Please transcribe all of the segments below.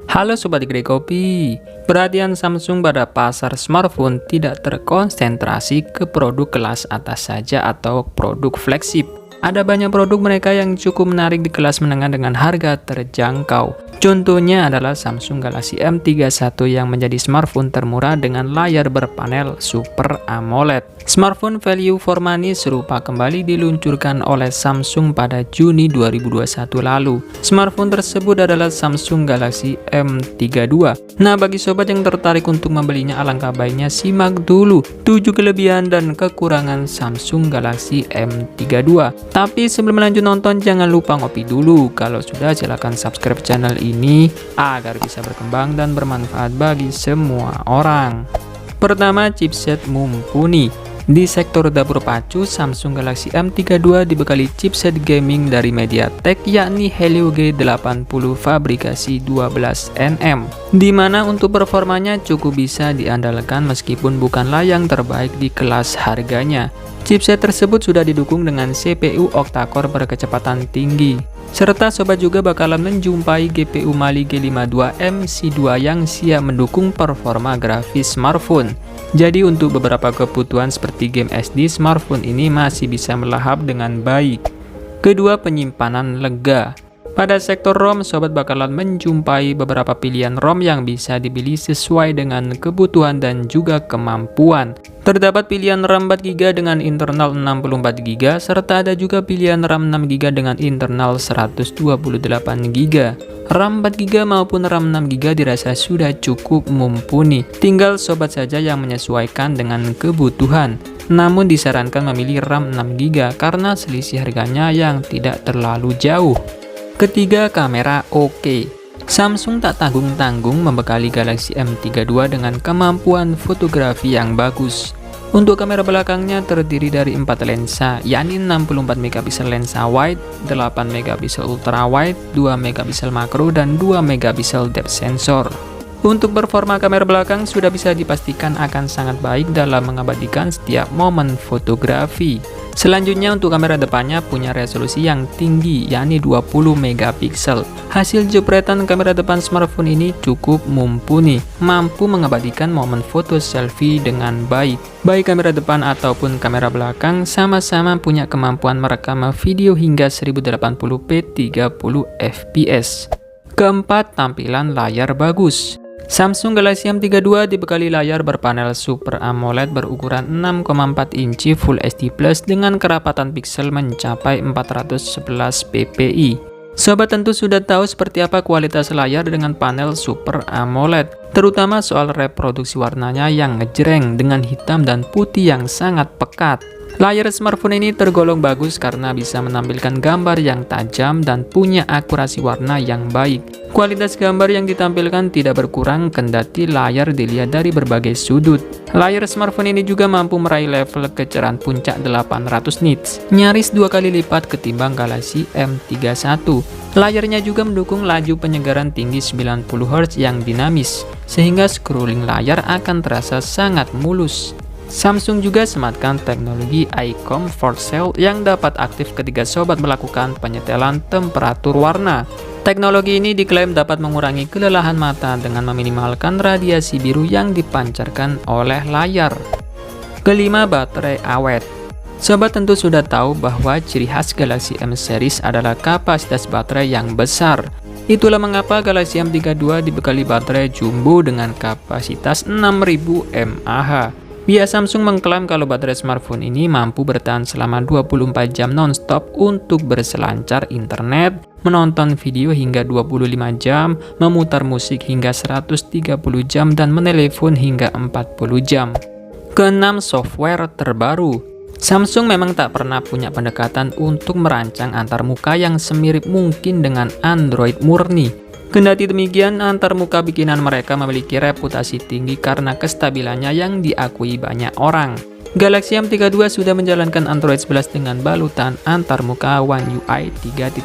Halo Sobat Kedai Kopi, perhatian Samsung pada pasar smartphone tidak terkonsentrasi ke produk kelas atas saja atau produk flagship. Ada banyak produk mereka yang cukup menarik di kelas menengah dengan harga terjangkau. Contohnya adalah Samsung Galaxy M31 yang menjadi smartphone termurah dengan layar berpanel Super AMOLED. Smartphone value for money serupa kembali diluncurkan oleh Samsung pada Juni 2021 lalu. Smartphone tersebut adalah Samsung Galaxy M32. Nah, bagi sobat yang tertarik untuk membelinya, alangkah baiknya simak dulu 7 kelebihan dan kekurangan Samsung Galaxy M32. Tapi sebelum lanjut nonton, jangan lupa ngopi dulu. Kalau sudah, silahkan subscribe channel ini agar bisa berkembang dan bermanfaat bagi semua orang. Pertama, chipset mumpuni. Di sektor dapur pacu, Samsung Galaxy M32 dibekali chipset gaming dari MediaTek yakni Helio G80 fabrikasi 12nm, di mana untuk performanya cukup bisa diandalkan meskipun bukanlah yang terbaik di kelas harganya. Chipset tersebut sudah didukung dengan CPU octa-core berkecepatan tinggi, serta sobat juga bakalan menjumpai GPU Mali G52 MC2 yang siap mendukung performa grafis smartphone. Jadi untuk beberapa kebutuhan seperti game SD, smartphone ini masih bisa melahap dengan baik. Kedua, penyimpanan lega. Pada sektor ROM, sobat bakalan menjumpai beberapa pilihan ROM yang bisa dipilih sesuai dengan kebutuhan dan juga kemampuan. Terdapat pilihan RAM 4GB dengan internal 64GB, serta ada juga pilihan RAM 6GB dengan internal 128GB. RAM 4GB maupun RAM 6GB dirasa sudah cukup mumpuni. Tinggal sobat saja yang menyesuaikan dengan kebutuhan. Namun disarankan memilih RAM 6GB karena selisih harganya yang tidak terlalu jauh. Ketiga, kamera oke. Samsung tak tanggung-tanggung membekali Galaxy M32 dengan kemampuan fotografi yang bagus. Untuk kamera belakangnya terdiri dari 4 lensa, yakni 64MP lensa wide, 8MP ultra wide, 2MP makro, dan 2MP depth sensor. Untuk performa kamera belakang sudah bisa dipastikan akan sangat baik dalam mengabadikan setiap momen fotografi. Selanjutnya untuk kamera depannya punya resolusi yang tinggi, yakni 20MP. Hasil jepretan kamera depan smartphone ini cukup mumpuni, mampu mengabadikan momen foto selfie dengan baik. Baik kamera depan ataupun kamera belakang sama-sama punya kemampuan merekam video hingga 1080p 30fps. Keempat, tampilan layar bagus. Samsung Galaxy M32 dibekali layar berpanel Super AMOLED berukuran 6,4 inci Full HD Plus dengan kerapatan piksel mencapai 411 ppi. Sobat tentu sudah tahu seperti apa kualitas layar dengan panel Super AMOLED, terutama soal reproduksi warnanya yang ngejreng dengan hitam dan putih yang sangat pekat. Layar smartphone ini tergolong bagus karena bisa menampilkan gambar yang tajam dan punya akurasi warna yang baik. Kualitas gambar yang ditampilkan tidak berkurang kendati layar dilihat dari berbagai sudut. Layar smartphone ini juga mampu meraih level kecerahan puncak 800 nits, nyaris 2 kali lipat ketimbang Galaxy M31. Layarnya juga mendukung laju penyegaran tinggi 90Hz yang dinamis, sehingga scrolling layar akan terasa sangat mulus. Samsung juga sematkan teknologi Eye Comfort Cell yang dapat aktif ketika sobat melakukan penyetelan temperatur warna. Teknologi ini diklaim dapat mengurangi kelelahan mata dengan meminimalkan radiasi biru yang dipancarkan oleh layar. Kelima, baterai awet. Sobat tentu sudah tahu bahwa ciri khas Galaxy M series adalah kapasitas baterai yang besar. Itulah mengapa Galaxy M32 dibekali baterai jumbo dengan kapasitas 6000 mAh. Pihak Samsung mengklaim kalau baterai smartphone ini mampu bertahan selama 24 jam non-stop untuk berselancar internet, menonton video hingga 25 jam, memutar musik hingga 130 jam, dan menelepon hingga 40 jam. Keenam, software terbaru. Samsung memang tak pernah punya pendekatan untuk merancang antarmuka yang semirip mungkin dengan Android murni. Kendati demikian, antarmuka bikinan mereka memiliki reputasi tinggi karena kestabilannya yang diakui banyak orang. Galaxy M32 sudah menjalankan Android 11 dengan balutan antarmuka One UI 3.1.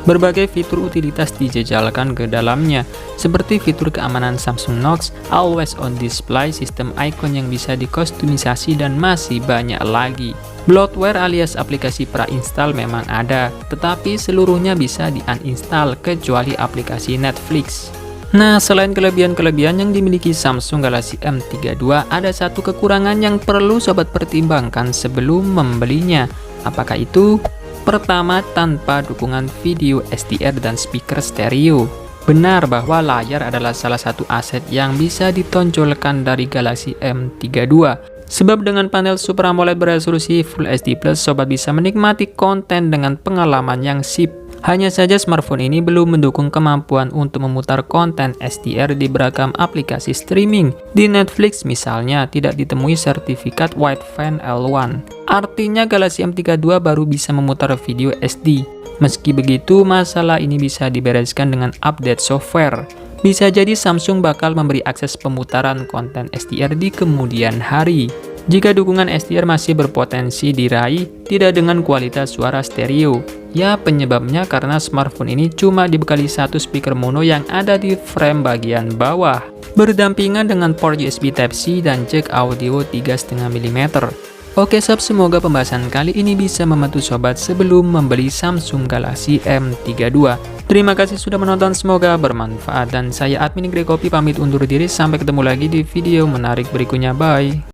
Berbagai fitur utilitas dijejalkan ke dalamnya, seperti fitur keamanan Samsung Knox, Always On Display, sistem icon yang bisa dikostumisasi, dan masih banyak lagi. Bloatware alias aplikasi pra-install memang ada, tetapi seluruhnya bisa di-uninstall kecuali aplikasi Netflix. Nah, selain kelebihan-kelebihan yang dimiliki Samsung Galaxy M32, ada satu kekurangan yang perlu sobat pertimbangkan sebelum membelinya. Apakah itu? Pertama, tanpa dukungan video SDR dan speaker stereo. Benar bahwa layar adalah salah satu aset yang bisa ditonjolkan dari Galaxy M32. Sebab dengan panel Super AMOLED beresolusi Full HD+, sobat bisa menikmati konten dengan pengalaman yang sip. Hanya saja smartphone ini belum mendukung kemampuan untuk memutar konten SDR di beragam aplikasi streaming. Di Netflix misalnya tidak ditemui sertifikat Wideband L1. Artinya Galaxy M32 baru bisa memutar video SD. Meski begitu, masalah ini bisa dibereskan dengan update software. Bisa jadi Samsung bakal memberi akses pemutaran konten SDR di kemudian hari. Jika dukungan SDR masih berpotensi diraih, tidak dengan kualitas suara stereo. Ya, penyebabnya karena smartphone ini cuma dibekali satu speaker mono yang ada di frame bagian bawah, berdampingan dengan port USB Type-C dan jack audio 3,5 mm. Oke sob, semoga pembahasan kali ini bisa membantu sobat sebelum membeli Samsung Galaxy M32. Terima kasih sudah menonton, semoga bermanfaat. Dan saya admin Greg Kopi pamit undur diri, sampai ketemu lagi di video menarik berikutnya, bye.